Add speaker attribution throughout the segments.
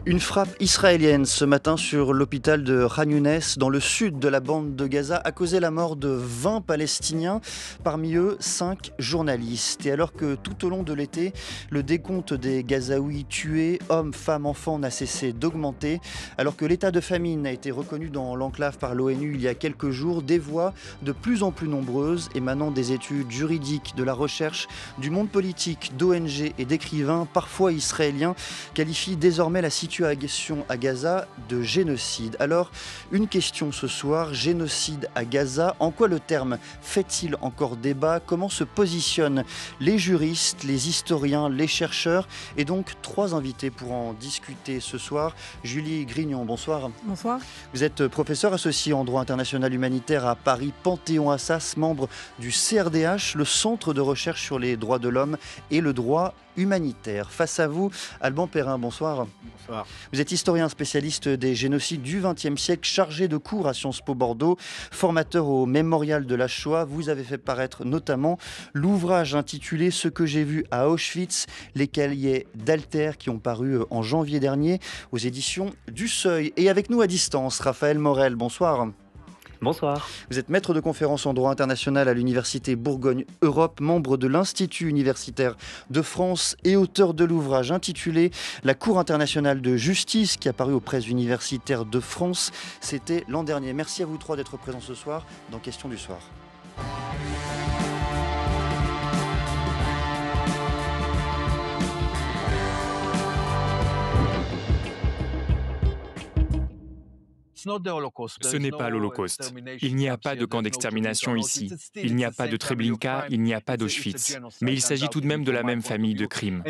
Speaker 1: Une frappe israélienne ce matin sur l'hôpital de Khan Younes dans le sud de la bande de Gaza a causé la mort de 20 Palestiniens, parmi eux 5 journalistes. Et alors que tout au long de l'été, le décompte des Gazaouis tués, hommes, femmes, enfants, n'a cessé d'augmenter, alors que l'état de famine a été reconnu dans l'enclave par l'ONU il y a quelques jours, des voix de plus en plus nombreuses émanant des études juridiques, de la recherche, du monde politique, d'ONG et d'écrivains, parfois israéliens, qualifient désormais la situation à Gaza de génocide. Alors, une question ce soir, génocide à Gaza, en quoi le terme fait-il encore débat? Comment se positionnent les juristes, les historiens, les chercheurs? Et donc, 3 invités pour en discuter ce soir. Julie Grignon, bonsoir.
Speaker 2: Bonsoir.
Speaker 1: Vous êtes professeur associé en droit international humanitaire à Paris Panthéon-Assas, membre du CRDH, le Centre de recherche sur les droits de l'homme et le droit humanitaire. Face à vous, Alban Perrin, bonsoir.
Speaker 3: Bonsoir.
Speaker 1: Vous êtes historien spécialiste des génocides du XXe siècle, chargé de cours à Sciences Po Bordeaux, formateur au Mémorial de la Shoah. Vous avez fait paraître notamment l'ouvrage intitulé « Ce que j'ai vu à Auschwitz », les cahiers d'Alter qui ont paru en janvier dernier aux éditions du Seuil. Et avec nous à distance, Raphaël Morel, bonsoir.
Speaker 3: Bonsoir.
Speaker 1: Vous êtes maître de conférence en droit international à l'Université Bourgogne-Europe, membre de l'Institut universitaire de France et auteur de l'ouvrage intitulé « La Cour internationale de justice » qui a paru aux presses universitaires de France. C'était l'an dernier. Merci à vous 3 d'être présents ce soir dans Question du soir.
Speaker 4: Ce n'est pas l'Holocauste. Il n'y a pas de camp d'extermination ici. Il n'y a pas de Treblinka, il n'y a pas d'Auschwitz. Mais il s'agit tout de même de la même famille de crimes.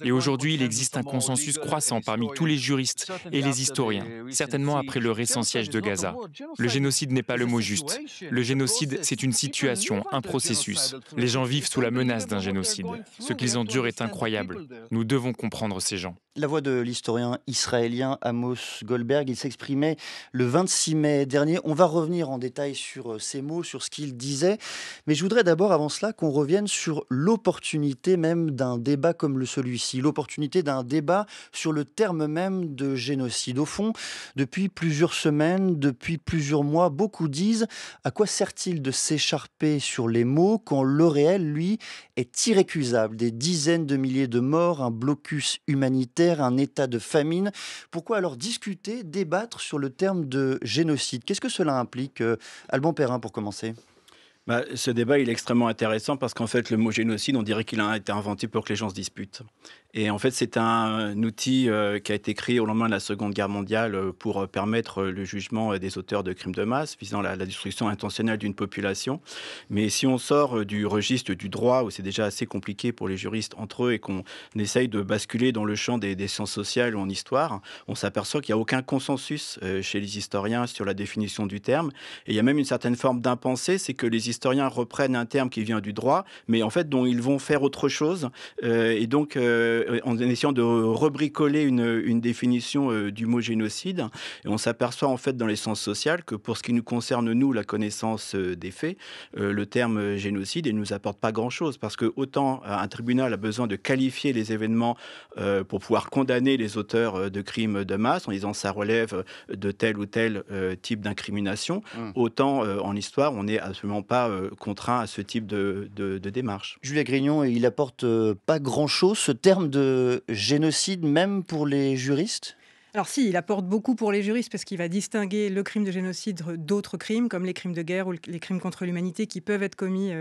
Speaker 4: Et aujourd'hui, il existe un consensus croissant parmi tous les juristes et les historiens, certainement après le récent siège de Gaza. Le génocide n'est pas le mot juste. Le génocide, c'est une situation, un processus. Les gens vivent sous la menace d'un génocide. Ce qu'ils endurent est incroyable. Nous devons comprendre ces gens.
Speaker 1: La voix de l'historien israélien Amos Goldberg, il s'exprimait le 26 mai dernier. On va revenir en détail sur ces mots, sur ce qu'il disait. Mais je voudrais d'abord, avant cela, qu'on revienne sur l'opportunité même d'un débat comme celui-ci. L'opportunité d'un débat sur le terme même de génocide. Au fond, depuis plusieurs semaines, depuis plusieurs mois, beaucoup disent à quoi sert-il de s'écharper sur les mots quand le réel, lui, est irrécusable. Des dizaines de milliers de morts, un blocus humanitaire, un état de famine. Pourquoi alors discuter, débattre sur le terme de génocide? Qu'est-ce que cela implique, Alban Perrin, pour commencer?
Speaker 3: Ce débat il est extrêmement intéressant parce qu'en fait, le mot génocide, on dirait qu'il a été inventé pour que les gens se disputent. Et en fait, c'est un outil qui a été créé au lendemain de la Seconde Guerre mondiale pour permettre le jugement des auteurs de crimes de masse visant la destruction intentionnelle d'une population. Mais si on sort du registre du droit, où c'est déjà assez compliqué pour les juristes entre eux et qu'on essaye de basculer dans le champ des sciences sociales ou en histoire, on s'aperçoit qu'il n'y a aucun consensus chez les historiens sur la définition du terme. Et il y a même une certaine forme d'impensé, c'est que les historiens reprennent un terme qui vient du droit, mais en fait dont ils vont faire autre chose. Et donc, en essayant de rebricoler une définition du mot génocide, et on s'aperçoit en fait dans les sciences sociales que pour ce qui nous concerne, nous, la connaissance des faits, le terme génocide, il ne nous apporte pas grand-chose, parce que autant un tribunal a besoin de qualifier les événements pour pouvoir condamner les auteurs de crimes de masse, en disant ça relève de tel ou tel type d'incrimination, autant en histoire, on n'est absolument pas contraint à ce type de démarche.
Speaker 1: Julie Grignon, il apporte pas grand-chose, ce terme de génocide, même pour les juristes?
Speaker 2: Alors si, il apporte beaucoup pour les juristes parce qu'il va distinguer le crime de génocide d'autres crimes, comme les crimes de guerre ou les crimes contre l'humanité qui peuvent être commis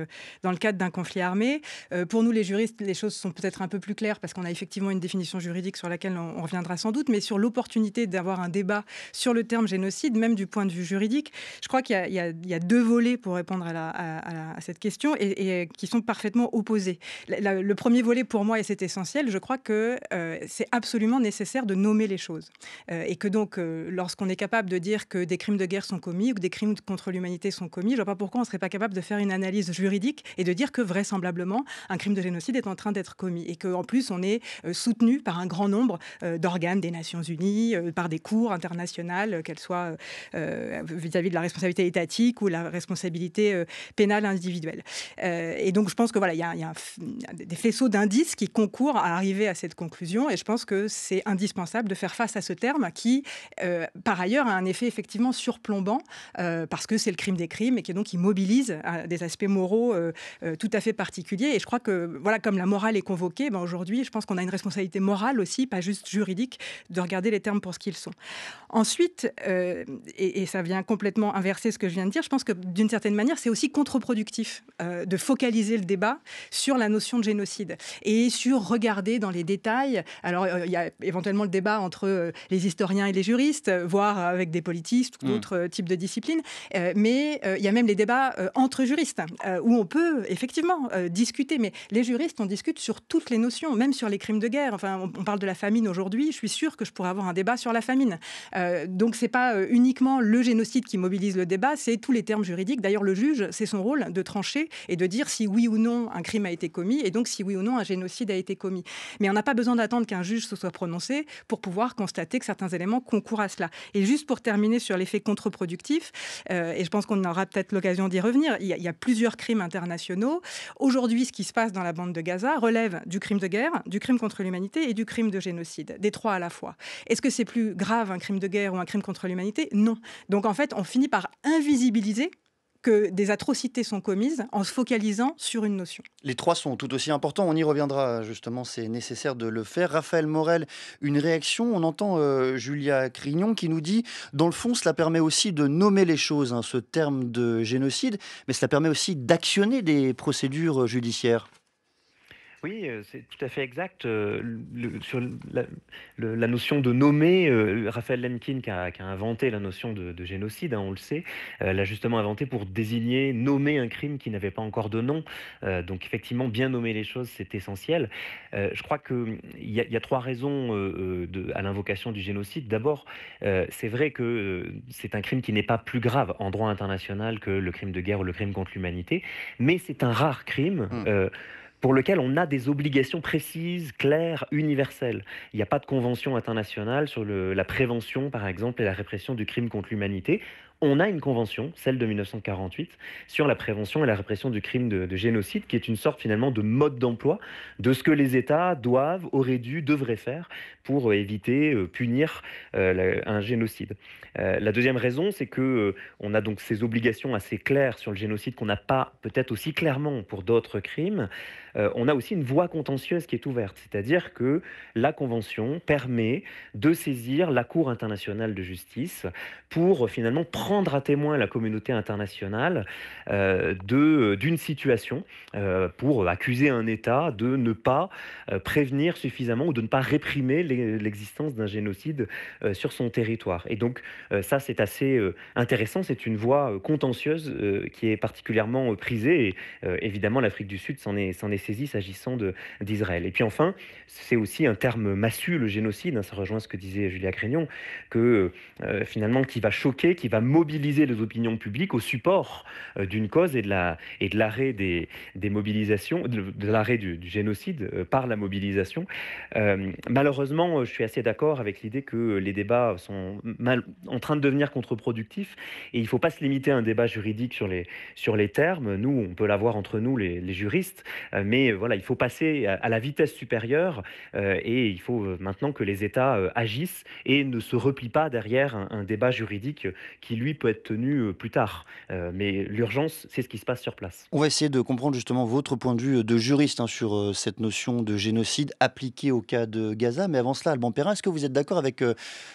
Speaker 2: dans le cadre d'un conflit armé. Pour nous, les juristes, les choses sont peut-être un peu plus claires parce qu'on a effectivement une définition juridique sur laquelle on reviendra sans doute, mais sur l'opportunité d'avoir un débat sur le terme génocide, même du point de vue juridique, je crois qu'il y a 2 volets pour répondre à cette question et qui sont parfaitement opposés. Le premier volet, pour moi, et c'est essentiel, je crois que c'est absolument nécessaire de nommer les choses. Et que donc, lorsqu'on est capable de dire que des crimes de guerre sont commis ou que des crimes contre l'humanité sont commis, je ne vois pas pourquoi on ne serait pas capable de faire une analyse juridique et de dire que vraisemblablement, un crime de génocide est en train d'être commis. Et qu'en plus, on est soutenu par un grand nombre d'organes des Nations Unies, par des cours internationales, qu'elles soient vis-à-vis de la responsabilité étatique ou la responsabilité pénale individuelle. Et donc, je pense que voilà, il y a des faisceaux d'indices qui concourent à arriver à cette conclusion. Et je pense que c'est indispensable de faire face à ce terme qui, par ailleurs, a un effet effectivement surplombant parce que c'est le crime des crimes et qui donc il mobilise des aspects moraux tout à fait particuliers. Et je crois que, voilà, comme la morale est convoquée, aujourd'hui, je pense qu'on a une responsabilité morale aussi, pas juste juridique, de regarder les termes pour ce qu'ils sont. Ensuite, et ça vient complètement inverser ce que je viens de dire, je pense que d'une certaine manière, c'est aussi contre-productif de focaliser le débat sur la notion de génocide et sur regarder dans les détails. Alors, il y a éventuellement le débat entre les historiens et les juristes, voire avec des politistes ou d'autres types de disciplines, mais il y a même les débats entre juristes, où on peut effectivement discuter, mais les juristes, on discute sur toutes les notions, même sur les crimes de guerre. Enfin, on parle de la famine aujourd'hui, je suis sûre que je pourrais avoir un débat sur la famine. Donc, c'est pas uniquement le génocide qui mobilise le débat, c'est tous les termes juridiques. D'ailleurs, le juge, c'est son rôle de trancher et de dire si oui ou non un crime a été commis, et donc si oui ou non un génocide a été commis. Mais on n'a pas besoin d'attendre qu'un juge se soit prononcé pour pouvoir constater que certains éléments concourent à cela. Et juste pour terminer sur l'effet contre-productif, et je pense qu'on aura peut-être l'occasion d'y revenir, il y a plusieurs crimes internationaux. Aujourd'hui, ce qui se passe dans la bande de Gaza relève du crime de guerre, du crime contre l'humanité et du crime de génocide, des trois à la fois. Est-ce que c'est plus grave un crime de guerre ou un crime contre l'humanité ? Non. Donc en fait, on finit par invisibiliser que des atrocités sont commises en se focalisant sur une notion.
Speaker 1: Les trois sont tout aussi importants, on y reviendra justement, c'est nécessaire de le faire. Raphaël Morel, une réaction, on entend Julia Crignon qui nous dit, dans le fond, cela permet aussi de nommer les choses, ce terme de génocide, mais cela permet aussi d'actionner des procédures judiciaires.
Speaker 5: Oui, c'est tout à fait exact. Sur la notion de nommer, Raphaël Lemkin qui a inventé la notion de génocide, on le sait, l'a justement inventé pour désigner, nommer un crime qui n'avait pas encore de nom. Donc effectivement, bien nommer les choses, c'est essentiel. Je crois qu'il y a trois raisons à l'invocation du génocide. D'abord, c'est vrai que c'est un crime qui n'est pas plus grave en droit international que le crime de guerre ou le crime contre l'humanité, mais c'est un rare crime pour lequel on a des obligations précises, claires, universelles. Il n'y a pas de convention internationale sur la prévention, par exemple, et la répression du crime contre l'humanité. On a une convention, celle de 1948, sur la prévention et la répression du crime de génocide, qui est une sorte finalement de mode d'emploi de ce que les États doivent, auraient dû, devraient faire pour éviter, punir un génocide. La deuxième raison, c'est qu'on a donc ces obligations assez claires sur le génocide qu'on n'a pas peut-être aussi clairement pour d'autres crimes. On a aussi une voie contentieuse qui est ouverte, c'est-à-dire que la Convention permet de saisir la Cour internationale de justice pour finalement prendre à témoin la communauté internationale d'une situation pour accuser un État de ne pas prévenir suffisamment ou de ne pas réprimer l'existence d'un génocide sur son territoire. Et donc ça, c'est assez intéressant, c'est une voie contentieuse qui est particulièrement prisée et évidemment l'Afrique du Sud s'en est saisie s'agissant d'Israël. Et puis enfin, c'est aussi un terme massu, le génocide, ça rejoint ce que disait Julia Crignon, que finalement qui va choquer, qui va mobiliser les opinions publiques au support d'une cause et de l'arrêt des mobilisations, de l'arrêt du génocide par la mobilisation. Malheureusement, je suis assez d'accord avec l'idée que les débats sont en train de devenir contre-productifs et il ne faut pas se limiter à un débat juridique sur les termes. Nous, on peut l'avoir entre nous, les juristes, mais voilà, il faut passer à la vitesse supérieure et il faut maintenant que les États agissent et ne se replient pas derrière un débat juridique qui, lui, peut être tenu plus tard. Mais l'urgence, c'est ce qui se passe sur place.
Speaker 1: On va essayer de comprendre justement votre point de vue de juriste sur cette notion de génocide appliquée au cas de Gaza. Mais avant cela, Alban Perrin, est-ce que vous êtes d'accord avec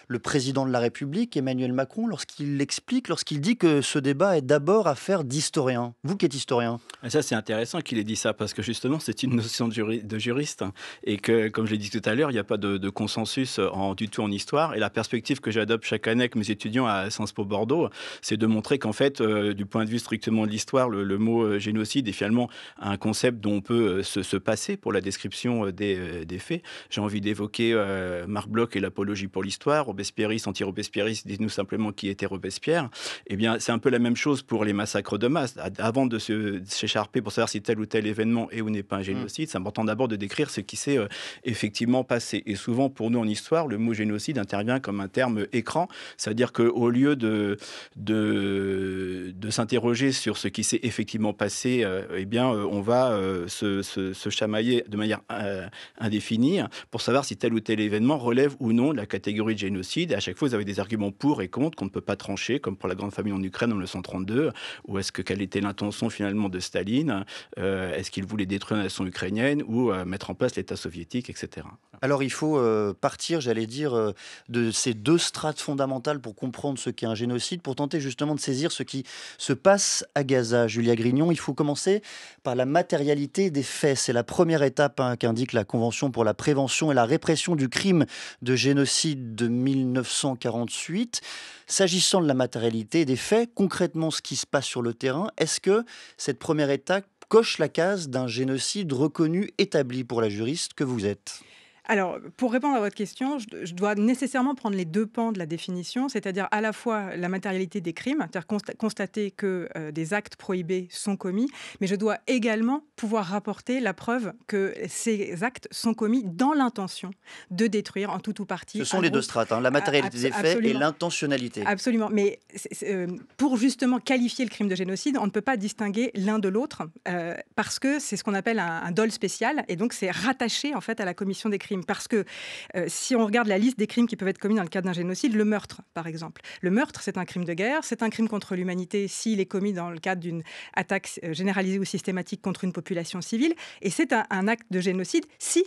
Speaker 1: le président de la République, Emmanuel Macron, lorsqu'il dit que ce débat est d'abord affaire d'historiens? Vous qui êtes historien.
Speaker 3: Et ça, c'est intéressant qu'il ait dit ça, parce que justement, c'est une notion de juriste, et que, comme je l'ai dit tout à l'heure, il n'y a pas de consensus du tout en histoire. Et la perspective que j'adopte chaque année avec mes étudiants à Sciences Po Bordeaux, c'est de montrer qu'en fait, du point de vue strictement de l'histoire, le mot génocide est finalement un concept dont on peut se passer pour la description des faits. J'ai envie d'évoquer Marc Bloch et l'apologie pour l'histoire, robespierriste, anti-robespierriste, dites-nous simplement qui était Robespierre. Eh bien, c'est un peu la même chose pour les massacres de masse. Avant de s'écharper pour savoir si tel ou tel événement est ou n'est pas un génocide, c'est important d'abord de décrire ce qui s'est effectivement passé. Et souvent, pour nous en histoire, le mot génocide intervient comme un terme écran, c'est-à-dire qu'au lieu de s'interroger sur ce qui s'est effectivement passé, on va se chamailler de manière indéfinie pour savoir si tel ou tel événement relève ou non de la catégorie de génocide. Et à chaque fois, vous avez des arguments pour et contre qu'on ne peut pas trancher, comme pour la grande famille en Ukraine en 1932, ou quelle était l'intention finalement de Staline, est-ce qu'il voulait détruire la nation ukrainienne ou mettre en place l'État soviétique, etc.
Speaker 1: Alors il faut partir, j'allais dire, de ces deux strates fondamentales pour comprendre ce qu'est un génocide, pour tenter justement de saisir ce qui se passe à Gaza. Julia Grignon, il faut commencer par la matérialité des faits. C'est la première étape qu'indique la Convention pour la prévention et la répression du crime de génocide de 1948. S'agissant de la matérialité des faits, concrètement ce qui se passe sur le terrain, est-ce que cette première étape coche la case d'un génocide reconnu, établi pour la juriste que vous êtes?
Speaker 2: Alors, pour répondre à votre question, je dois nécessairement prendre les deux pans de la définition, c'est-à-dire à la fois la matérialité des crimes, c'est-à-dire constater que des actes prohibés sont commis, mais je dois également pouvoir rapporter la preuve que ces actes sont commis dans l'intention de détruire en tout ou partie.
Speaker 1: Ce sont les deux strates, la matérialité des faits et l'intentionnalité.
Speaker 2: Absolument, mais pour justement qualifier le crime de génocide, on ne peut pas distinguer l'un de l'autre, parce que c'est ce qu'on appelle un dol spécial, et donc c'est rattaché en fait à la commission des crimes. Parce que si on regarde la liste des crimes qui peuvent être commis dans le cadre d'un génocide, le meurtre, par exemple. Le meurtre, c'est un crime de guerre, c'est un crime contre l'humanité s'il est commis dans le cadre d'une attaque généralisée ou systématique contre une population civile. Et c'est un acte de génocide si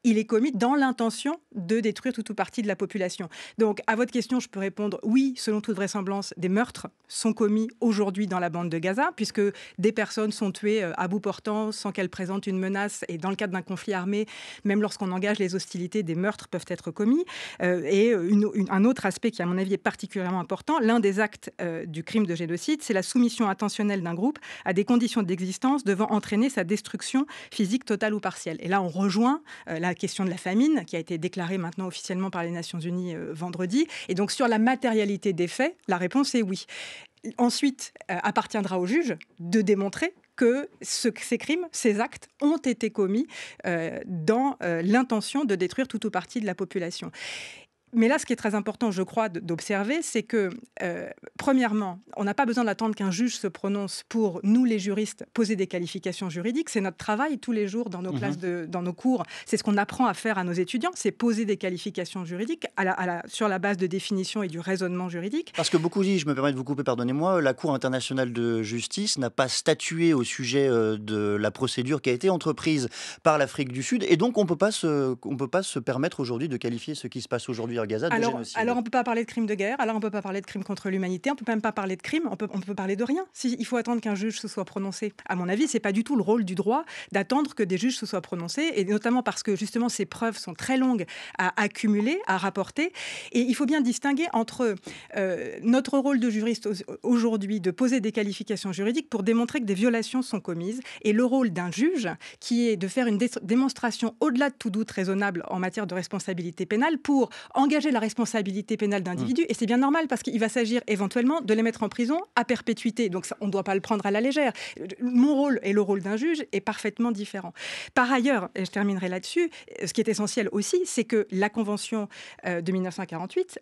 Speaker 2: il est commis dans l'intention de détruire tout ou partie de la population. Donc, à votre question, je peux répondre oui, selon toute vraisemblance, des meurtres sont commis aujourd'hui dans la bande de Gaza, puisque des personnes sont tuées à bout portant sans qu'elles présentent une menace. Et dans le cadre d'un conflit armé, même lorsqu'on engage les hostilités, des meurtres peuvent être commis. Un autre aspect qui, à mon avis, est particulièrement important, l'un des actes du crime de génocide, c'est la soumission intentionnelle d'un groupe à des conditions d'existence devant entraîner sa destruction physique totale ou partielle. Et là, on rejoint la question de la famine, qui a été déclarée maintenant officiellement par les Nations Unies vendredi. Et donc, sur la matérialité des faits, la réponse est oui. Ensuite, appartiendra au juge de démontrer que ces crimes, ces actes ont été commis dans l'intention de détruire tout ou partie de la population. Mais là, ce qui est très important, je crois, d'observer, c'est que, premièrement, on n'a pas besoin d'attendre qu'un juge se prononce pour, nous, les juristes, poser des qualifications juridiques. C'est notre travail tous les jours dans nos classes, dans nos cours. C'est ce qu'on apprend à faire à nos étudiants, c'est poser des qualifications juridiques sur la base de définitions et du raisonnement juridique.
Speaker 1: Parce que beaucoup disent, je me permets de vous couper, pardonnez-moi, la Cour internationale de justice n'a pas statué au sujet de la procédure qui a été entreprise par l'Afrique du Sud, et donc on ne peut pas se permettre aujourd'hui de qualifier ce qui se passe aujourd'hui à Gaza de génocide.
Speaker 2: Alors on ne peut pas parler de crime de guerre, alors on ne peut pas parler de crime contre l'humanité, on ne peut même pas parler de crime, on peut parler de rien. Il faut attendre qu'un juge se soit prononcé. À mon avis, ce n'est pas du tout le rôle du droit d'attendre que des juges se soient prononcés, et notamment parce que justement ces preuves sont très longues à accumuler, à rapporter. Et il faut bien distinguer entre notre rôle de juriste aujourd'hui de poser des qualifications juridiques pour démontrer que des violations sont commises, et le rôle d'un juge qui est de faire une démonstration au-delà de tout doute raisonnable en matière de responsabilité pénale pour engager la responsabilité pénale d'individus. Et c'est bien normal parce qu'il va s'agir éventuellement de les mettre en prison à perpétuité. Donc ça, on ne doit pas le prendre à la légère. Mon rôle et le rôle d'un juge est parfaitement différent. Par ailleurs, et je terminerai là-dessus, ce qui est essentiel aussi, c'est que la Convention de 1948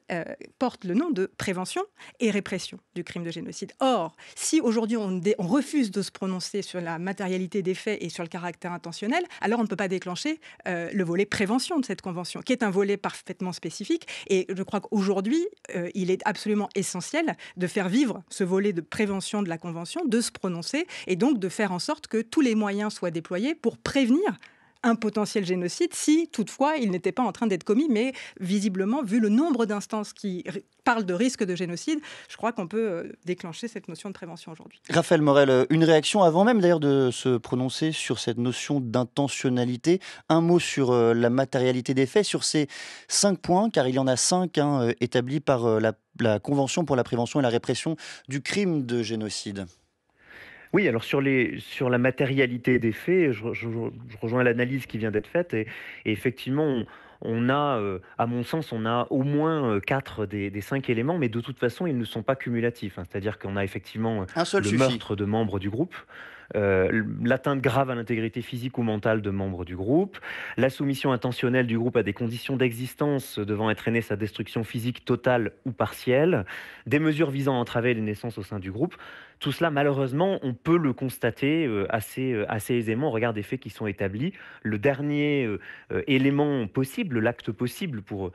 Speaker 2: porte le nom de prévention et répression du crime de génocide. Or, si aujourd'hui on refuse de se prononcer sur la matérialité des faits et sur le caractère intentionnel, alors on ne peut pas déclencher le volet prévention de cette Convention, qui est un volet parfaitement spécifique. Et je crois qu'aujourd'hui, il est absolument essentiel de faire vivre ce volet de prévention de la Convention, de se prononcer et donc de faire en sorte que tous les moyens soient déployés pour prévenir un potentiel génocide si, toutefois, il n'était pas en train d'être commis. Mais visiblement, vu le nombre d'instances qui parlent de risque de génocide, je crois qu'on peut déclencher cette notion de prévention aujourd'hui.
Speaker 1: Raphaël Morel, une réaction avant même d'ailleurs de se prononcer sur cette notion d'intentionnalité. Un mot sur la matérialité des faits, sur ces 5 points, car il y en a 5 établis par la Convention pour la prévention et la répression du crime de génocide.
Speaker 5: Oui, alors sur la matérialité des faits, je rejoins l'analyse qui vient d'être faite et effectivement, on a, à mon sens, on a au moins 4 des 5 éléments, mais de toute façon, ils ne sont pas cumulatifs. C'est-à-dire qu'on a effectivement
Speaker 1: Un seul
Speaker 5: le
Speaker 1: suffit.
Speaker 5: meurtre de membres du groupe, l'atteinte grave à l'intégrité physique ou mentale de membres du groupe, la soumission intentionnelle du groupe à des conditions d'existence devant entraîner sa destruction physique totale ou partielle, des mesures visant à entraver les naissances au sein du groupe. Tout cela, malheureusement, on peut le constater assez aisément au regard des faits qui sont établis. Le dernier élément possible, l'acte possible pour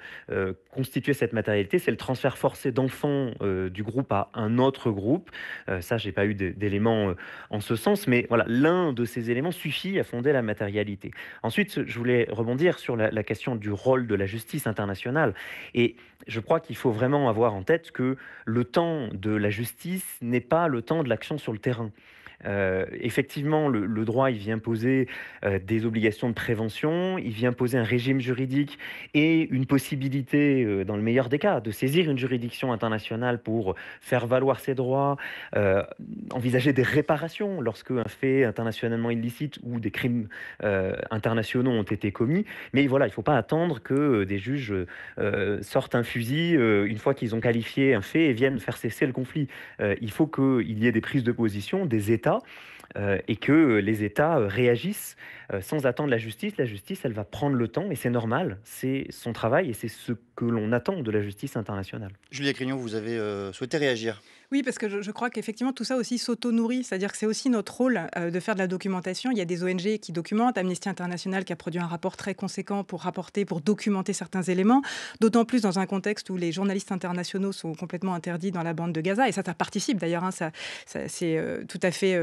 Speaker 5: constituer cette matérialité, c'est le transfert forcé d'enfants du groupe à un autre groupe. Ça, j'ai pas eu d'éléments en ce sens, mais voilà, l'un de ces éléments suffit à fonder la matérialité. Ensuite, je voulais rebondir sur la question du rôle de la justice internationale. Et je crois qu'il faut vraiment avoir en tête que le temps de la justice n'est pas le temps de l'action sur le terrain. Effectivement, le droit, il vient poser des obligations de prévention, il vient poser un régime juridique et une possibilité, dans le meilleur des cas, de saisir une juridiction internationale pour faire valoir ses droits, envisager des réparations lorsque un fait internationalement illicite ou des crimes internationaux ont été commis. Mais voilà, il ne faut pas attendre que des juges sortent un fusil une fois qu'ils ont qualifié un fait et viennent faire cesser le conflit. Il faut qu'il y ait des prises de position des États et que les États réagissent sans attendre la justice. La justice, elle va prendre le temps et c'est normal, c'est son travail et c'est ce que l'on attend de la justice internationale.
Speaker 1: Juliette Grignon, vous avez souhaité réagir.
Speaker 2: Oui, parce que je crois qu'effectivement, tout ça aussi s'auto-nourrit. C'est-à-dire que c'est aussi notre rôle de faire de la documentation. Il y a des ONG qui documentent, Amnesty International qui a produit un rapport très conséquent pour rapporter, pour documenter certains éléments, d'autant plus dans un contexte où les journalistes internationaux sont complètement interdits dans la bande de Gaza. Et ça participe d'ailleurs, hein, ça c'est tout à fait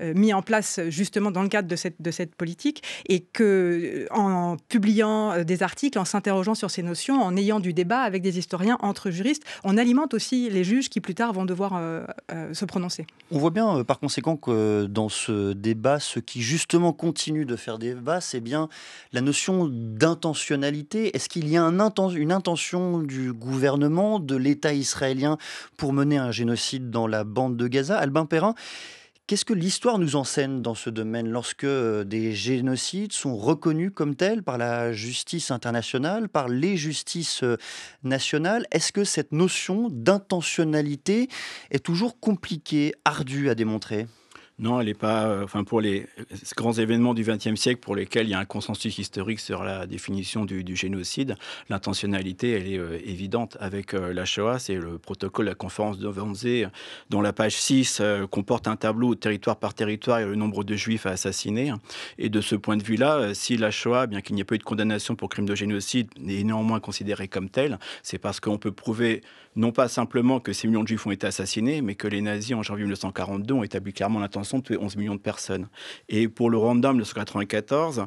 Speaker 2: mis en place justement dans le cadre de cette politique. Et qu'en publiant des articles, en s'interrogeant sur ces notions, en ayant du débat avec des historiens, entre juristes, on alimente aussi les juges qui plus tard vont devoir se prononcer.
Speaker 1: On voit bien par conséquent que dans ce débat, ce qui justement continue de faire débat, c'est bien la notion d'intentionnalité. Est-ce qu'il y a une intention du gouvernement, de l'État israélien pour mener un génocide dans la bande de Gaza? Albin Perrin, qu'est-ce que l'histoire nous enseigne dans ce domaine lorsque des génocides sont reconnus comme tels par la justice internationale, par les justices nationales? Est-ce que cette notion d'intentionnalité est toujours compliquée, ardue à démontrer?
Speaker 3: Non, elle n'est pas. Pour les grands événements du XXe siècle pour lesquels il y a un consensus historique sur la définition du génocide, l'intentionnalité, elle est évidente. Avec la Shoah, c'est le protocole de la conférence de Wannsee, dont la page 6 comporte un tableau territoire par territoire et le nombre de juifs à assassiner. Et de ce point de vue-là, si la Shoah, bien qu'il n'y ait pas eu de condamnation pour crime de génocide, est néanmoins considérée comme telle, c'est parce qu'on peut prouver non pas simplement que 6 millions de juifs ont été assassinés, mais que les nazis, en janvier 1942, ont établi clairement l'intention de tuer 11 millions de personnes. Et pour le Rwanda, 1994,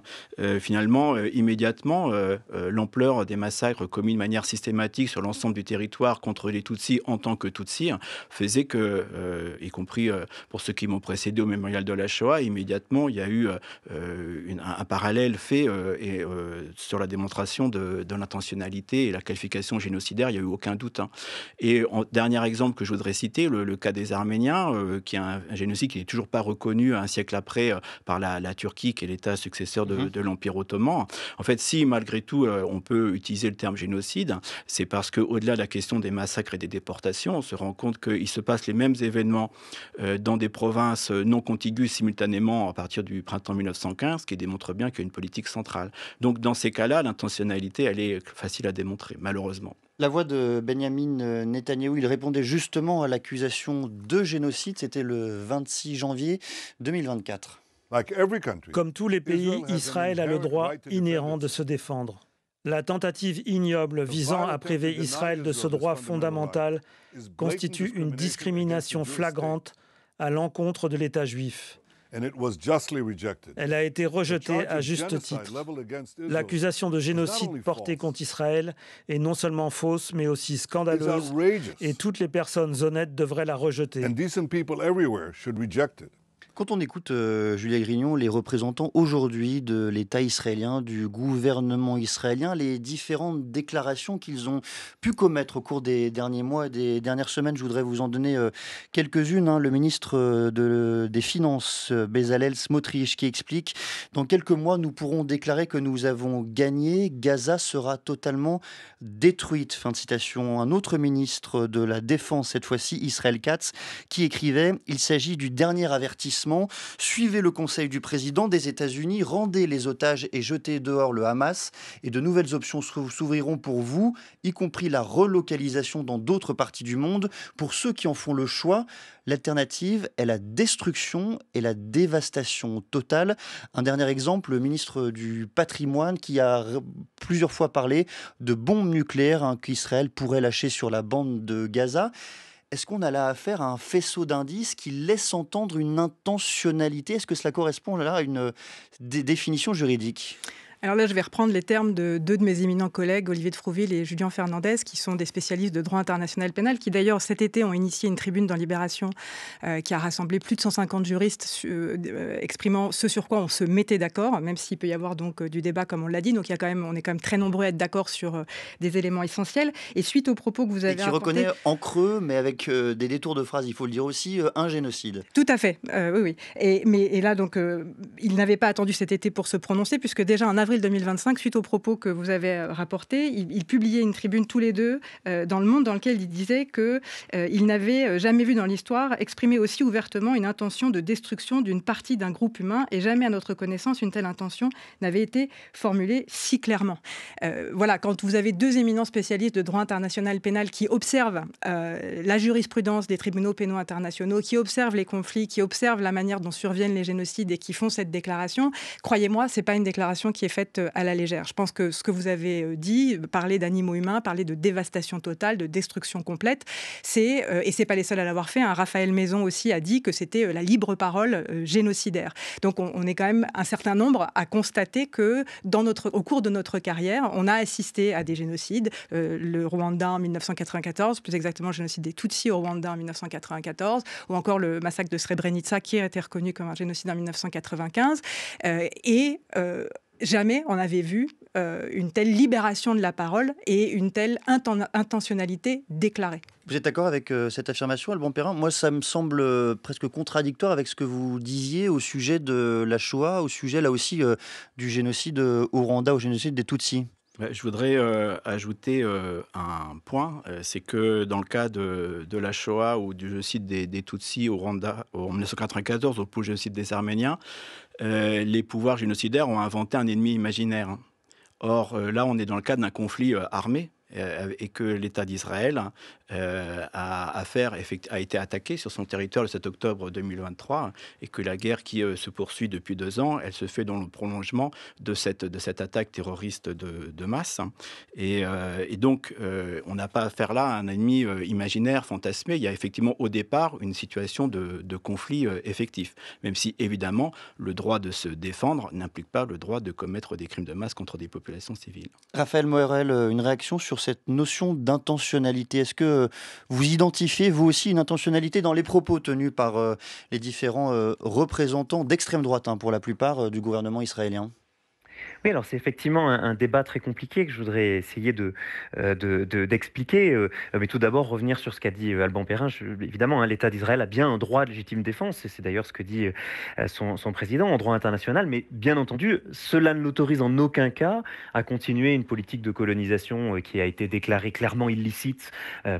Speaker 3: finalement, immédiatement, l'ampleur des massacres commis de manière systématique sur l'ensemble du territoire contre les Tutsis en tant que Tutsis faisait que, y compris pour ceux qui m'ont précédé au mémorial de la Shoah, immédiatement, il y a eu un parallèle fait sur la démonstration de l'intentionnalité et la qualification génocidaire, il n'y a eu aucun doute. Et dernier exemple que je voudrais citer, le cas des Arméniens, qui est un génocide qui n'est toujours pas reconnu un siècle après par la Turquie, qui est l'État successeur de l'Empire ottoman. En fait, si malgré tout on peut utiliser le terme génocide, c'est parce qu'au-delà de la question des massacres et des déportations, on se rend compte qu'il se passe les mêmes événements dans des provinces non contiguës simultanément à partir du printemps 1915, ce qui démontre bien qu'il y a une politique centrale. Donc dans ces cas-là, l'intentionnalité, elle est facile à démontrer, malheureusement.
Speaker 1: La voix de Benyamin Netanyahou, il répondait justement à l'accusation de génocide, c'était le 26 janvier 2024.
Speaker 6: Comme tous les pays, Israël a le droit inhérent de se défendre. La tentative ignoble visant à priver Israël de ce droit fondamental constitue une discrimination flagrante à l'encontre de l'État juif. Elle a été rejetée à juste titre. L'accusation de génocide portée contre Israël est non seulement fausse, mais aussi scandaleuse, et toutes les personnes honnêtes devraient la rejeter.
Speaker 1: Quand on écoute, Juliette Grignon, les représentants aujourd'hui de l'État israélien, du gouvernement israélien, les différentes déclarations qu'ils ont pu commettre au cours des derniers mois et des dernières semaines, je voudrais vous en donner quelques-unes. Le ministre des Finances, Bezalel Smotrich, qui explique « Dans quelques mois, nous pourrons déclarer que nous avons gagné. Gaza sera totalement détruite ». Fin de citation. Un autre ministre de la Défense, cette fois-ci Israël Katz, qui écrivait « Il s'agit du dernier avertissement avertissement. Suivez le conseil du président des États-Unis, rendez les otages et jetez dehors le Hamas. Et de nouvelles options s'ouvriront pour vous, y compris la relocalisation dans d'autres parties du monde. Pour ceux qui en font le choix, l'alternative est la destruction et la dévastation totale. Un dernier exemple, le ministre du Patrimoine qui a plusieurs fois parlé de bombes nucléaires qu'Israël pourrait lâcher sur la bande de Gaza. Est-ce qu'on a là affaire à un faisceau d'indices qui laisse entendre une intentionnalité? Est-ce que cela correspond là à une définition juridique?
Speaker 2: Alors là, je vais reprendre les termes de deux de mes éminents collègues, Olivier de Frouville et Julien Fernandez, qui sont des spécialistes de droit international pénal, qui d'ailleurs cet été ont initié une tribune dans Libération qui a rassemblé plus de 150 juristes exprimant ce sur quoi on se mettait d'accord, même s'il peut y avoir donc du débat comme on l'a dit. Donc on est quand même très nombreux à être d'accord sur des éléments essentiels. Et suite aux propos que vous avez
Speaker 1: rapportés... Et qui reconnaît en creux, mais avec des détours de phrases, il faut le dire aussi, un génocide.
Speaker 2: Tout à fait, oui. Et là, donc, il n'avait pas attendu cet été pour se prononcer, puisque déjà en avril 2025, suite aux propos que vous avez rapportés, il publiait une tribune tous les deux dans Le Monde dans lequel il disait qu'il n'avait jamais vu dans l'histoire exprimer aussi ouvertement une intention de destruction d'une partie d'un groupe humain et jamais à notre connaissance une telle intention n'avait été formulée si clairement. Voilà, quand vous avez deux éminents spécialistes de droit international pénal qui observent la jurisprudence des tribunaux pénaux internationaux, qui observent les conflits, qui observent la manière dont surviennent les génocides et qui font cette déclaration, croyez-moi, c'est pas une déclaration qui est faite à la légère. Je pense que ce que vous avez dit, parler d'animaux humains, parler de dévastation totale, de destruction complète, et c'est pas les seuls à l'avoir fait, Raphaël Maison aussi a dit que c'était la libre parole génocidaire. Donc on est quand même un certain nombre à constater que au cours de notre carrière, on a assisté à des génocides, le Rwanda en 1994, plus exactement le génocide des Tutsis au Rwanda en 1994, ou encore le massacre de Srebrenica qui a été reconnu comme un génocide en 1995, jamais on avait vu une telle libération de la parole et une telle intentionnalité déclarée.
Speaker 1: Vous êtes d'accord avec cette affirmation, Alban Perrin? Moi, ça me semble presque contradictoire avec ce que vous disiez au sujet de la Shoah, au sujet là aussi du génocide au Rwanda, au génocide des Tutsis.
Speaker 3: Je voudrais ajouter un point, c'est que dans le cas de la Shoah ou du génocide des Tutsis au Rwanda en 1994, ou pour le génocide des Arméniens, les pouvoirs génocidaires ont inventé un ennemi imaginaire. Or, là, on est dans le cadre d'un conflit armé et que l'État d'Israël a été attaqué sur son territoire le 7 octobre 2023 et que la guerre qui se poursuit depuis 2 ans, elle se fait dans le prolongement de cette attaque terroriste de masse. Et donc, on n'a pas affaire là à un ennemi imaginaire, fantasmé. Il y a effectivement au départ une situation de conflit effectif, même si évidemment le droit de se défendre n'implique pas le droit de commettre des crimes de masse contre des populations civiles.
Speaker 1: Raphaël Moerel, une réaction sur cette notion d'intentionnalité. Est-ce que vous identifiez, vous aussi, une intentionnalité dans les propos tenus par les différents représentants d'extrême droite, pour la plupart, du gouvernement israélien ?
Speaker 5: Oui, alors c'est effectivement un débat très compliqué que je voudrais essayer d'expliquer. Mais tout d'abord, revenir sur ce qu'a dit Alban Perrin. Évidemment, l'État d'Israël a bien un droit de légitime défense, et c'est d'ailleurs ce que dit son président en droit international. Mais bien entendu, cela ne l'autorise en aucun cas à continuer une politique de colonisation qui a été déclarée clairement illicite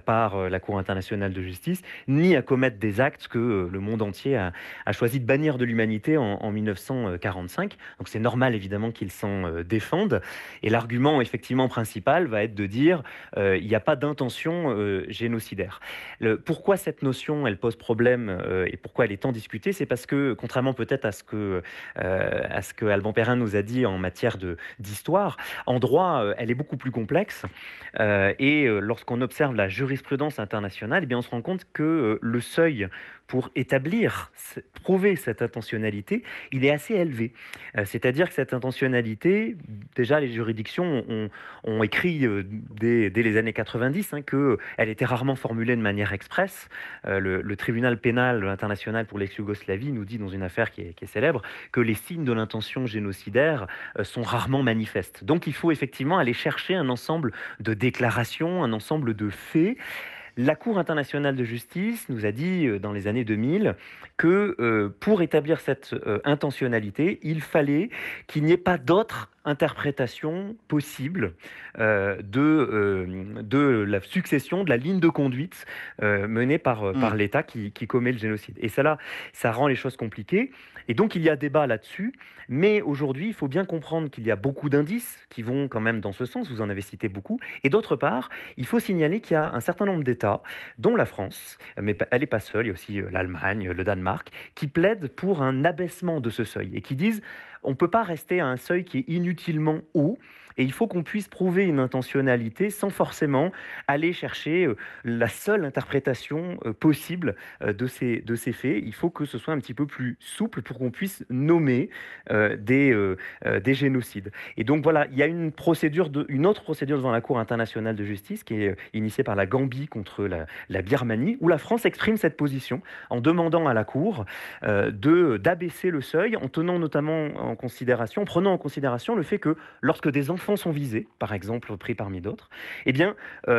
Speaker 5: par la Cour internationale de justice, ni à commettre des actes que le monde entier a choisi de bannir de l'humanité en 1945. Donc c'est normal, évidemment, qu'ils s'en défendent. Et l'argument effectivement principal va être de dire il n'y a pas d'intention génocidaire. Pourquoi cette notion elle pose problème et pourquoi elle est tant discutée, c'est parce que contrairement peut-être à ce que Alban Perrin nous a dit en matière d'histoire, en droit elle est beaucoup plus complexe et lorsqu'on observe la jurisprudence internationale, eh bien, on se rend compte que le seuil pour prouver cette intentionnalité, il est assez élevé. C'est-à-dire que cette intentionnalité, déjà les juridictions ont écrit dès les années 90 qu'elle était rarement formulée de manière expresse. Le tribunal pénal international pour l'ex-Yougoslavie nous dit dans une affaire qui est célèbre que les signes de l'intention génocidaire sont rarement manifestes. Donc il faut effectivement aller chercher un ensemble de déclarations, un ensemble de faits. La Cour internationale de justice nous a dit dans les années 2000 que pour établir cette intentionnalité, il fallait qu'il n'y ait pas d'autre interprétation possible de la succession, de la ligne de conduite menée par l'État qui commet le génocide. Et ça rend les choses compliquées. Et donc, il y a débat là-dessus. Mais aujourd'hui, il faut bien comprendre qu'il y a beaucoup d'indices qui vont quand même dans ce sens. Vous en avez cité beaucoup. Et d'autre part, il faut signaler qu'il y a un certain nombre d'États, dont la France, mais elle n'est pas seule, il y a aussi l'Allemagne, le Danemark, qui plaident pour un abaissement de ce seuil et qui disent on ne peut pas rester à un seuil qui est inutilement haut. Et il faut qu'on puisse prouver une intentionnalité sans forcément aller chercher la seule interprétation possible de ces faits. Il faut que ce soit un petit peu plus souple pour qu'on puisse nommer des génocides. Et donc voilà, il y a une autre procédure devant la Cour internationale de justice qui est initiée par la Gambie contre la Birmanie, où la France exprime cette position en demandant à la Cour d'abaisser le seuil, en prenant en considération le fait que lorsque des enfants sont visés, par exemple pris parmi d'autres, eh bien,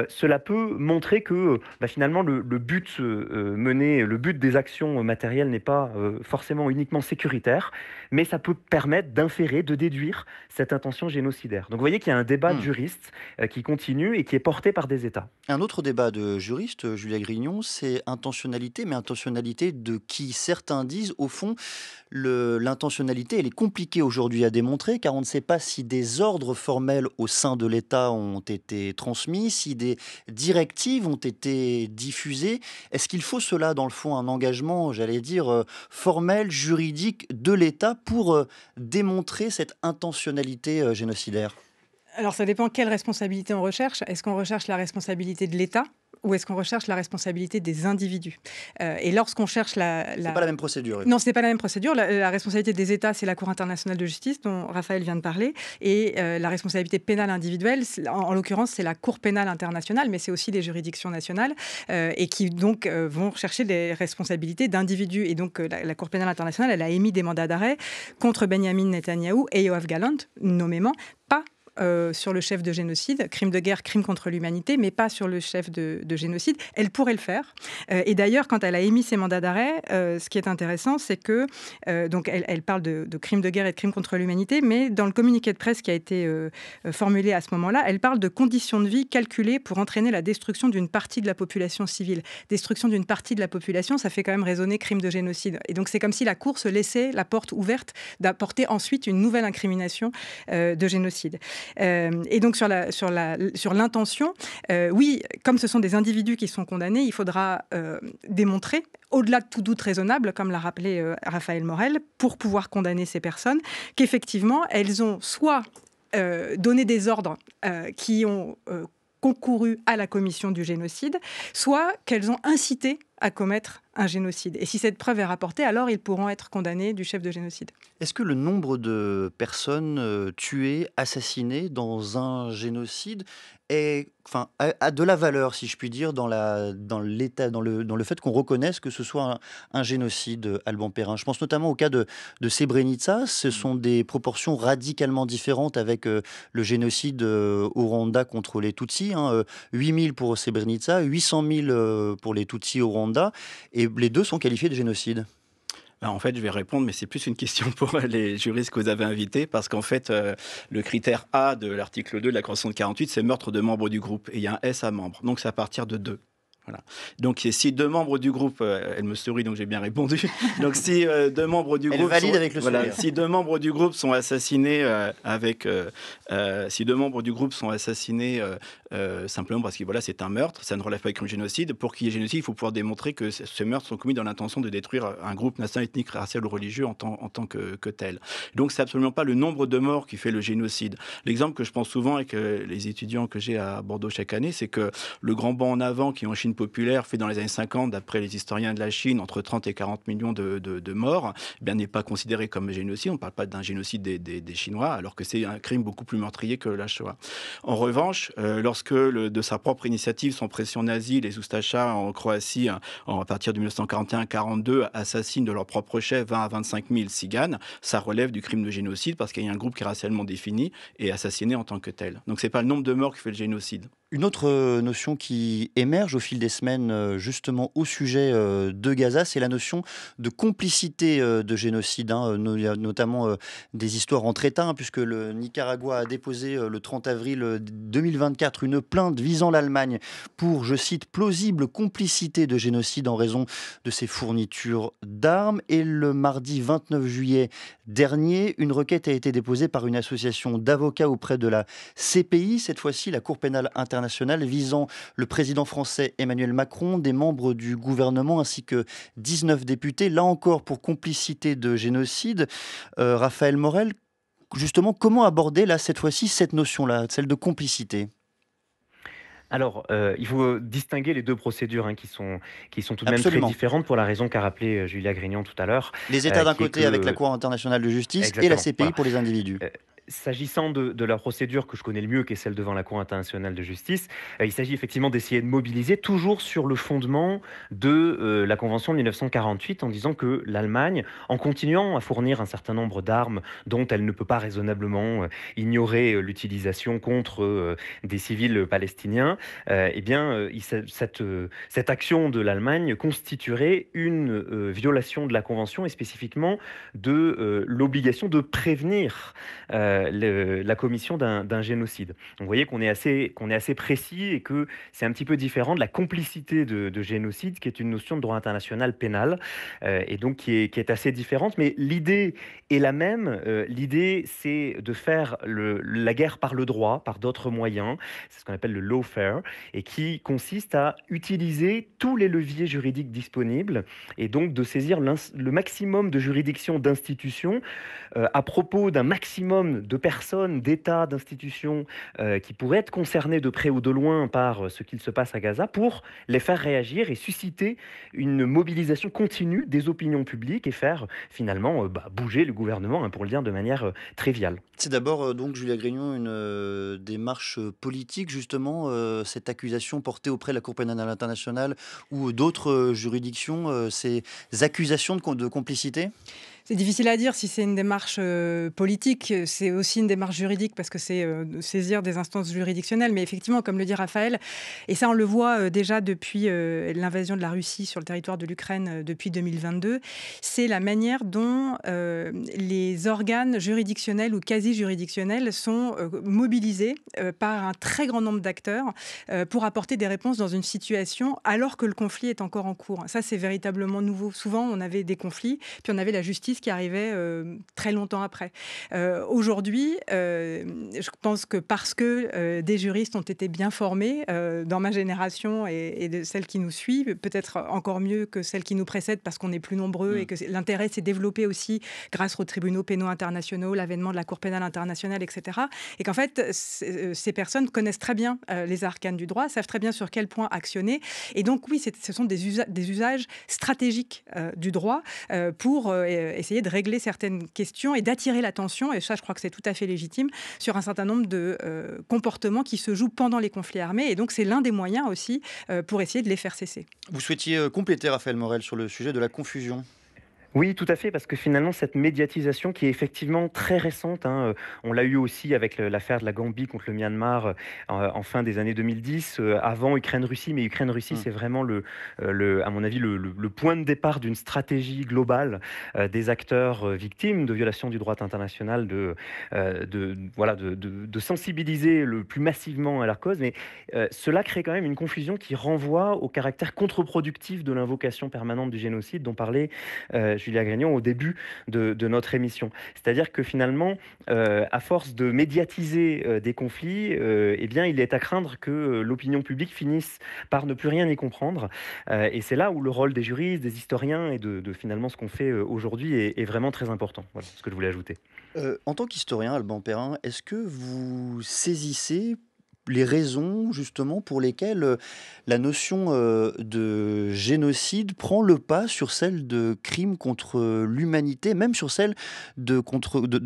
Speaker 5: cela peut montrer que finalement le but des actions matérielles n'est pas forcément uniquement sécuritaire, mais ça peut permettre d'inférer, de déduire cette intention génocidaire. Donc vous voyez qu'il y a un débat de juristes qui continue et qui est porté par des États.
Speaker 1: Un autre débat de juristes, Julia Grignon, c'est intentionnalité, mais intentionnalité de qui? Certains disent, au fond, l'intentionnalité, elle est compliquée aujourd'hui à démontrer, car on ne sait pas si des ordres formels au sein de l'État ont été transmis, si des directives ont été diffusées. Est-ce qu'il faut cela, dans le fond, un engagement, j'allais dire, formel, juridique de l'État pour démontrer cette intentionnalité génocidaire?
Speaker 2: Alors ça dépend quelle responsabilité on recherche. Est-ce qu'on recherche la responsabilité de l'État ou est-ce qu'on recherche la responsabilité des individus? Et lorsqu'on cherche
Speaker 1: C'est pas la même procédure.
Speaker 2: Non, c'est pas la même procédure. La responsabilité des États, c'est la Cour internationale de justice dont Raphaël vient de parler. Et la responsabilité pénale individuelle, en l'occurrence, c'est la Cour pénale internationale, mais c'est aussi les juridictions nationales et qui donc vont chercher des responsabilités d'individus. Et donc la Cour pénale internationale, elle a émis des mandats d'arrêt contre Benjamin Netanyahou et Yoav Gallant, nommément, pas sur le chef de génocide, crime de guerre, crime contre l'humanité, mais pas sur le chef de génocide. Elle pourrait le faire. Et d'ailleurs, quand elle a émis ses mandats d'arrêt, ce qui est intéressant, c'est que donc elle parle de crime de guerre et de crime contre l'humanité, mais dans le communiqué de presse qui a été formulé à ce moment-là, elle parle de conditions de vie calculées pour entraîner la destruction d'une partie de la population civile. Destruction d'une partie de la population, ça fait quand même résonner crime de génocide. Et donc c'est comme si la Cour se laissait la porte ouverte d'apporter ensuite une nouvelle incrimination de génocide. Et donc sur l'intention, oui, comme ce sont des individus qui sont condamnés, il faudra démontrer, au-delà de tout doute raisonnable, comme l'a rappelé Raphaël Morel, pour pouvoir condamner ces personnes, qu'effectivement, elles ont soit donné des ordres qui ont concouru à la commission du génocide, soit qu'elles ont incité à commettre un génocide. Et si cette preuve est rapportée, alors ils pourront être condamnés du chef de génocide.
Speaker 1: Est-ce que le nombre de personnes tuées, assassinées dans un génocide a de la valeur, si je puis dire, dans le fait qu'on reconnaisse que ce soit un génocide, Alban Perrin? Je pense notamment au cas de Srebrenica. Ce sont des proportions radicalement différentes avec le génocide au Rwanda contre les Tutsis. 8 000 pour Srebrenica, 800 000 pour les Tutsis au Rwanda. Et les deux sont qualifiés de génocide.
Speaker 3: En fait, je vais répondre, mais c'est plus une question pour les juristes que vous avez invités, parce qu'en fait, le critère A de l'article 2 de la Convention de 48, c'est meurtre de membres du groupe. Et il y a un S à membre. Donc, c'est à partir de 2. Voilà. Donc, si 2 membres du groupe, elle me sourit, donc j'ai bien répondu. Donc, si 2 membres du groupe,
Speaker 1: valide avec le sourire.
Speaker 3: Si 2 membres du groupe sont assassinés si 2 membres du groupe sont assassinés simplement parce que c'est un meurtre, ça ne relève pas du crime de génocide. Pour qu'il y ait génocide, il faut pouvoir démontrer que ces meurtres sont commis dans l'intention de détruire un groupe national, ethnique, racial ou religieux en tant que tel. Donc, c'est absolument pas le nombre de morts qui fait le génocide. L'exemple que je pense souvent avec les étudiants que j'ai à Bordeaux chaque année, c'est que le grand bond en avant qui en Chine populaire fait dans les années 50, d'après les historiens de la Chine, entre 30 et 40 millions de morts, n'est pas considéré comme génocide. On ne parle pas d'un génocide des Chinois, alors que c'est un crime beaucoup plus meurtrier que la Shoah. En revanche, lorsque de sa propre initiative, sans pression nazie, les Oustachas en Croatie, à partir de 1941-42, assassinent de leur propre chef 20 à 25 000 Tziganes, ça relève du crime de génocide parce qu'il y a un groupe qui est racialement défini et assassiné en tant que tel. Donc c'est pas le nombre de morts qui fait le génocide.
Speaker 1: Une autre notion qui émerge au fil des semaines, justement au sujet de Gaza, c'est la notion de complicité de génocide, hein. Il y a notamment des histoires entre États, hein, puisque le Nicaragua a déposé le 30 avril 2024 une plainte visant l'Allemagne pour, je cite, plausible complicité de génocide en raison de ses fournitures d'armes. Et le mardi 29 juillet dernier, une requête a été déposée par une association d'avocats auprès de la CPI, cette fois-ci la Cour pénale internationale, visant le président français Emmanuel Macron, des membres du gouvernement ainsi que 19 députés, là encore pour complicité de génocide. Raphaël Morel, justement, comment aborder là cette fois-ci cette notion-là, celle de complicité?
Speaker 5: Alors, il faut distinguer les 2 procédures, hein, qui sont tout de même très
Speaker 1: Absolument.
Speaker 5: différentes pour la raison qu'a rappelé, Julia Grignon tout à l'heure,
Speaker 1: Les États d'un
Speaker 5: qui est
Speaker 1: côté avec la
Speaker 5: que
Speaker 1: Cour internationale de justice et la
Speaker 5: exactement,
Speaker 1: CPI
Speaker 5: voilà.
Speaker 1: pour les individus.
Speaker 5: S'agissant de la procédure que je connais le mieux, qui est celle devant la Cour internationale de justice, il s'agit effectivement d'essayer de mobiliser toujours sur le fondement de la Convention de 1948, en disant que l'Allemagne, en continuant à fournir un certain nombre d'armes dont elle ne peut pas raisonnablement ignorer l'utilisation contre des civils palestiniens, eh bien, cette action de l'Allemagne constituerait une violation de la Convention et spécifiquement de l'obligation de prévenir la commission d'un génocide. Donc, vous voyez qu'on est assez précis et que c'est un petit peu différent de la complicité de génocide, qui est une notion de droit international pénal, et donc qui est assez différente. Mais l'idée est la même. L'idée, c'est de faire la guerre par le droit, par d'autres moyens. C'est ce qu'on appelle le lawfare, et qui consiste à utiliser tous les leviers juridiques disponibles et donc de saisir le maximum de juridictions, d'institutions à propos d'un maximum de personnes, d'États, d'institutions qui pourraient être concernées de près ou de loin par ce qu'il se passe à Gaza pour les faire réagir et susciter une mobilisation continue des opinions publiques et faire finalement bouger le gouvernement, hein, pour le dire de manière triviale.
Speaker 1: C'est d'abord, donc, Julia Grignon, une démarche politique, justement, cette accusation portée auprès de la Cour pénale internationale ou d'autres juridictions, ces accusations de complicité?
Speaker 2: C'est difficile à dire si c'est une démarche politique, c'est aussi une démarche juridique parce que c'est saisir des instances juridictionnelles. Mais effectivement, comme le dit Raphaël, et ça on le voit déjà depuis l'invasion de la Russie sur le territoire de l'Ukraine depuis 2022, c'est la manière dont les organes juridictionnels ou quasi-juridictionnels sont mobilisés par un très grand nombre d'acteurs pour apporter des réponses dans une situation alors que le conflit est encore en cours. Ça, c'est véritablement nouveau. Souvent, on avait des conflits, puis on avait la justice qui arrivait très longtemps après. Aujourd'hui, je pense que parce que des juristes ont été bien formés dans ma génération et de celle qui nous suit, peut-être encore mieux que celle qui nous précède parce qu'on est plus nombreux et que l'intérêt s'est développé aussi grâce aux tribunaux pénaux internationaux, l'avènement de la Cour pénale internationale, etc. Et qu'en fait, ces personnes connaissent très bien les arcanes du droit, savent très bien sur quel point actionner. Et donc oui, ce sont des usages stratégiques du droit pour essayer de régler certaines questions et d'attirer l'attention, et ça je crois que c'est tout à fait légitime, sur un certain nombre de comportements qui se jouent pendant les conflits armés, et donc c'est l'un des moyens aussi pour essayer de les faire cesser.
Speaker 1: Vous souhaitiez compléter, Raphaël Morel, sur le sujet de la confusion?
Speaker 5: Oui, tout à fait, parce que finalement, cette médiatisation qui est effectivement très récente, hein, on l'a eu aussi avec l'affaire de la Gambie contre le Myanmar en fin des années 2010, avant Ukraine-Russie, mais Ukraine-Russie, c'est vraiment, à mon avis, le point de départ d'une stratégie globale des acteurs victimes de violations du droit international, de sensibiliser le plus massivement à leur cause, mais cela crée quand même une confusion qui renvoie au caractère contre-productif de l'invocation permanente du génocide dont parlait Julia Grignon au début de notre émission. C'est-à-dire que finalement, à force de médiatiser des conflits, eh bien, il est à craindre que l'opinion publique finisse par ne plus rien y comprendre. Et c'est là où le rôle des juristes, des historiens et de finalement ce qu'on fait aujourd'hui est vraiment très important. Voilà ce que je voulais ajouter.
Speaker 1: En tant qu'historien, Alban Perrin, est-ce que vous saisissez les raisons justement pour lesquelles la notion de génocide prend le pas sur celle de crime contre l'humanité, même sur celle de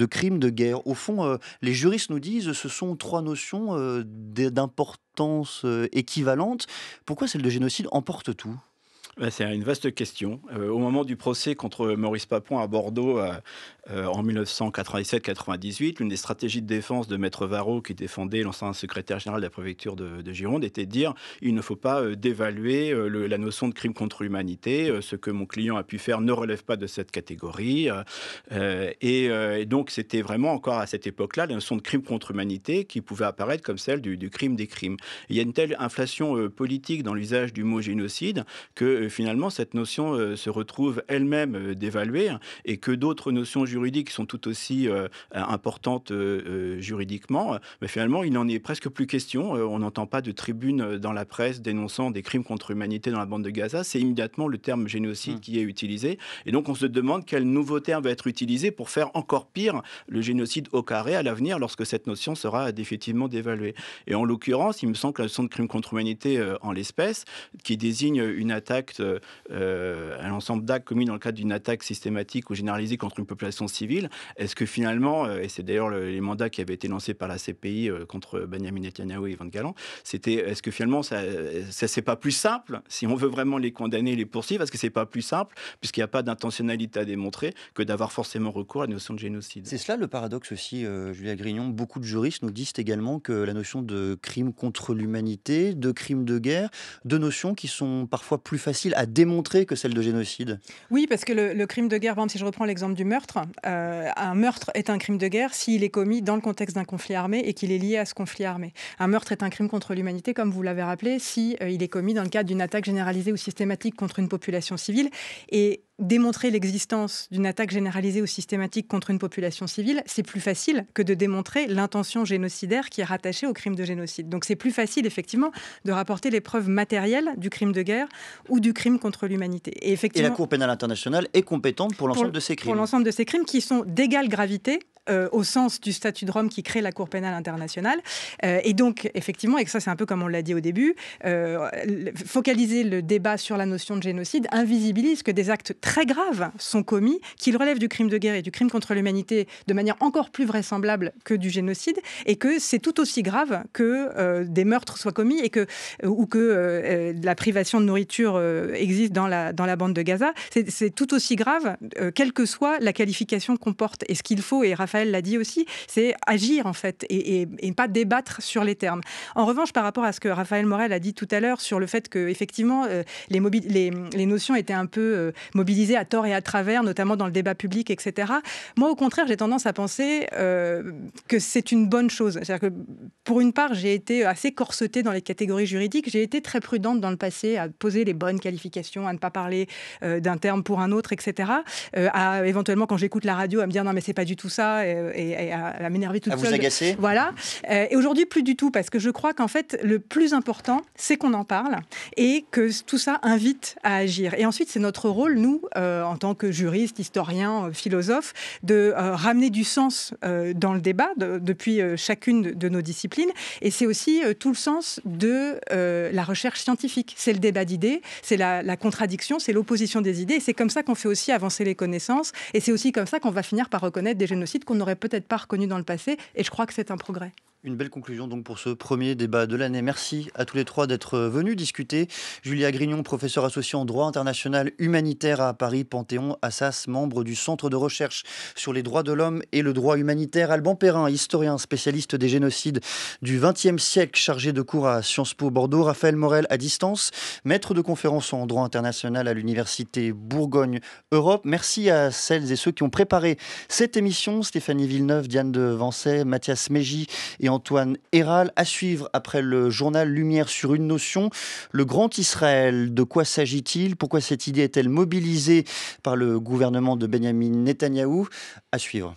Speaker 1: crimes de guerre? Au fond, les juristes nous disent que ce sont trois notions d'importance équivalente. Pourquoi celle de génocide emporte tout?
Speaker 3: C'est une vaste question. Au moment du procès contre Maurice Papon à Bordeaux en 1997-98, l'une des stratégies de défense de Maître Varro, qui défendait l'ancien secrétaire général de la préfecture de Gironde, était de dire il ne faut pas dévaluer la notion de crime contre l'humanité. Ce que mon client a pu faire ne relève pas de cette catégorie. Et donc, c'était vraiment encore à cette époque-là la notion de crime contre l'humanité qui pouvait apparaître comme celle du crime des crimes. Il y a une telle inflation politique dans l'usage du mot génocide que finalement cette notion se retrouve elle-même dévaluée et que d'autres notions juridiques sont tout aussi importantes juridiquement, mais finalement il n'en est presque plus question. On n'entend pas de tribune dans la presse dénonçant des crimes contre l'humanité dans la bande de Gaza. C'est immédiatement le terme génocide qui est utilisé. Et donc on se demande quel nouveau terme va être utilisé pour faire encore pire le génocide au carré à l'avenir lorsque cette notion sera définitivement dévaluée. Et en l'occurrence, il me semble que la notion de crime contre l'humanité en l'espèce, qui désigne une attaque, un ensemble d'actes commis dans le cadre d'une attaque systématique ou généralisée contre une population civile, est-ce que finalement, et c'est d'ailleurs les mandats qui avaient été lancés par la CPI contre Benyamin Netanyahou et Van Galan, est-ce que finalement ça c'est pas plus simple, si on veut vraiment les condamner et les poursuivre, est-ce que c'est pas plus simple, puisqu'il n'y a pas d'intentionnalité à démontrer, que d'avoir forcément recours à la notion de génocide?
Speaker 1: C'est cela le paradoxe aussi, Julia Grignon. Beaucoup de juristes nous disent également que la notion de crime contre l'humanité, de crime de guerre, deux notions qui sont parfois plus faciles à démontrer que celle de génocide.
Speaker 2: Oui, parce que le crime de guerre, par exemple, si je reprends l'exemple du meurtre, un meurtre est un crime de guerre s'il est commis dans le contexte d'un conflit armé et qu'il est lié à ce conflit armé. Un meurtre est un crime contre l'humanité, comme vous l'avez rappelé, si il est commis dans le cadre d'une attaque généralisée ou systématique contre une population civile. Et démontrer l'existence d'une attaque généralisée ou systématique contre une population civile, c'est plus facile que de démontrer l'intention génocidaire qui est rattachée au crime de génocide. Donc c'est plus facile, effectivement, de rapporter les preuves matérielles du crime de guerre ou du crime contre l'humanité.
Speaker 1: Et la Cour pénale internationale est compétente pour l'ensemble de ces crimes.
Speaker 2: Pour l'ensemble de ces crimes qui sont d'égale gravité au sens du statut de Rome qui crée la Cour pénale internationale. Et donc, effectivement, et ça c'est un peu comme on l'a dit au début, focaliser le débat sur la notion de génocide invisibilise que des actes très graves sont commis, qu'ils relèvent du crime de guerre et du crime contre l'humanité de manière encore plus vraisemblable que du génocide, et que c'est tout aussi grave que des meurtres soient commis ou que la privation de nourriture existe dans la bande de Gaza. C'est tout aussi grave, quelle que soit la qualification qu'on porte. Et ce qu'il faut, et Raphaël l'a dit aussi, c'est agir en fait et pas débattre sur les termes. En revanche, par rapport à ce que Raphaël Morel a dit tout à l'heure sur le fait que effectivement les notions étaient un peu mobilisées à tort et à travers, notamment dans le débat public, etc. Moi, au contraire, j'ai tendance à penser que c'est une bonne chose. C'est-à-dire que pour une part, j'ai été assez corsetée dans les catégories juridiques. J'ai été très prudente dans le passé à poser les bonnes qualifications, à ne pas parler d'un terme pour un autre, etc. À éventuellement, quand j'écoute la radio, à me dire non mais c'est pas du tout ça. Et à m'énerver toute seule.
Speaker 1: À vous agacer.
Speaker 2: Voilà. Et aujourd'hui, plus du tout, parce que je crois qu'en fait, le plus important, c'est qu'on en parle et que tout ça invite à agir. Et ensuite, c'est notre rôle, nous, en tant que juristes, historiens, philosophes, de ramener du sens dans le débat depuis chacune de nos disciplines. Et c'est aussi tout le sens de la recherche scientifique. C'est le débat d'idées, c'est la contradiction, c'est l'opposition des idées. Et c'est comme ça qu'on fait aussi avancer les connaissances. Et c'est aussi comme ça qu'on va finir par reconnaître des génocides qu'on n'aurait peut-être pas reconnu dans le passé, et je crois que c'est un progrès.
Speaker 1: Une belle conclusion donc pour ce premier débat de l'année. Merci à tous les trois d'être venus discuter. Julia Grignon, professeure associée en droit international humanitaire à Paris Panthéon Assas, membre du Centre de recherche sur les droits de l'homme et le droit humanitaire. Alban Perrin, historien spécialiste des génocides du XXe siècle, chargé de cours à Sciences Po Bordeaux. Raphaël Morel à distance, maître de conférences en droit international à l'Université Bourgogne-Europe. Merci à celles et ceux qui ont préparé cette émission. Stéphanie Villeneuve, Diane de Vancey, Mathias Mégy et Antoine Héral. À suivre après le journal Lumière sur une notion, le Grand Israël. De quoi s'agit-il? Pourquoi cette idée est-elle mobilisée par le gouvernement de Benyamin Netanyahou? À suivre.